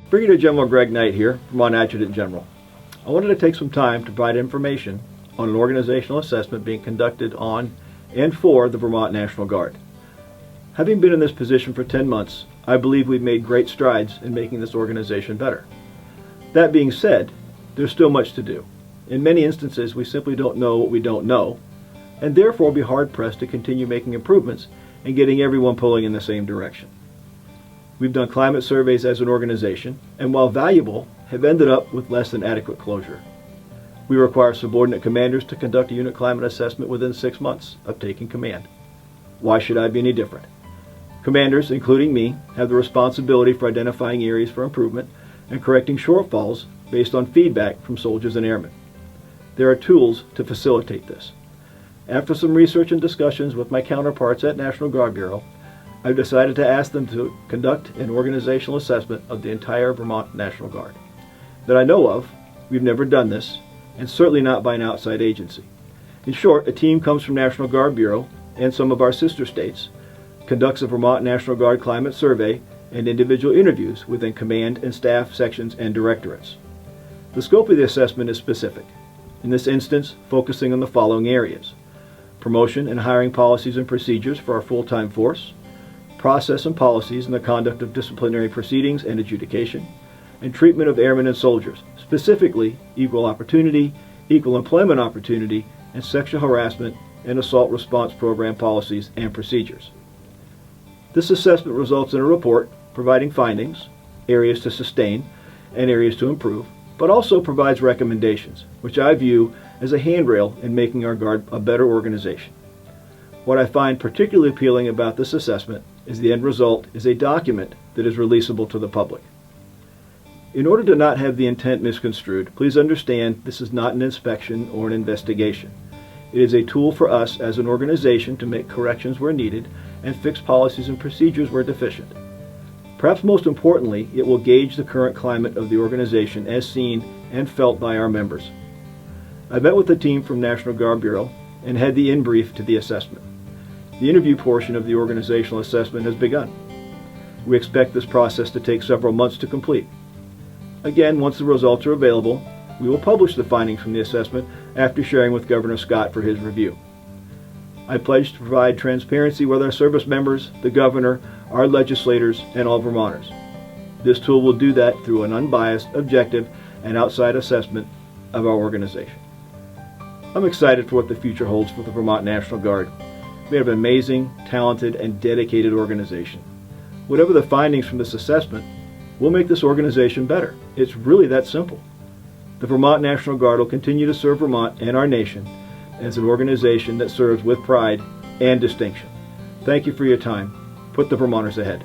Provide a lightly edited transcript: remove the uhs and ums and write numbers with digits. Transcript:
Brigadier General Greg Knight here, Vermont Adjutant General. I wanted to take some time to provide information on an organizational assessment being conducted on and for the Vermont National Guard. Having been in this position for 10 months, I believe we've made great strides in making this organization better. That being said, there's still much to do. In many instances, we simply don't know what we don't know, and therefore be hard-pressed to continue making improvements and getting everyone pulling in the same direction. We've done climate surveys as an organization, and while valuable, have ended up with less than adequate closure. We require subordinate commanders to conduct a unit climate assessment within 6 months of taking command. Why should I be any different? Commanders, including me, have the responsibility for identifying areas for improvement and correcting shortfalls based on feedback from soldiers and airmen. There are tools to facilitate this. After some research and discussions with my counterparts at National Guard Bureau, I've decided to ask them to conduct an organizational assessment of the entire Vermont National Guard. That I know of, we've never done this, and certainly not by an outside agency. In short, a team comes from National Guard Bureau and some of our sister states, conducts a Vermont National Guard climate survey and individual interviews within command and staff sections and directorates. The scope of the assessment is specific, in this instance focusing on the following areas: promotion and hiring policies and procedures for our full-time force, process and policies in the conduct of disciplinary proceedings and adjudication, and treatment of airmen and soldiers, specifically equal opportunity, equal employment opportunity, and sexual harassment and assault response program policies and procedures. This assessment results in a report providing findings, areas to sustain, and areas to improve, but also provides recommendations, which I view as a handrail in making our Guard a better organization. What I find particularly appealing about this assessment is the end result is a document that is releasable to the public. In order to not have the intent misconstrued, please understand this is not an inspection or an investigation. It is a tool for us as an organization to make corrections where needed and fix policies and procedures where deficient. Perhaps most importantly, it will gauge the current climate of the organization as seen and felt by our members. I met with the team from National Guard Bureau and had the in-brief to the assessment. The interview portion of the organizational assessment has begun. We expect this process to take several months to complete. Again, once the results are available, we will publish the findings from the assessment after sharing with Governor Scott for his review. I pledge to provide transparency with our service members, the Governor, our legislators, and all Vermonters. This tool will do that through an unbiased, objective, and outside assessment of our organization. I'm excited for what the future holds for the Vermont National Guard. We have an amazing, talented, and dedicated organization. Whatever the findings from this assessment, we'll make this organization better. It's really that simple. The Vermont National Guard will continue to serve Vermont and our nation as an organization that serves with pride and distinction. Thank you for your time. Put the Vermonters ahead.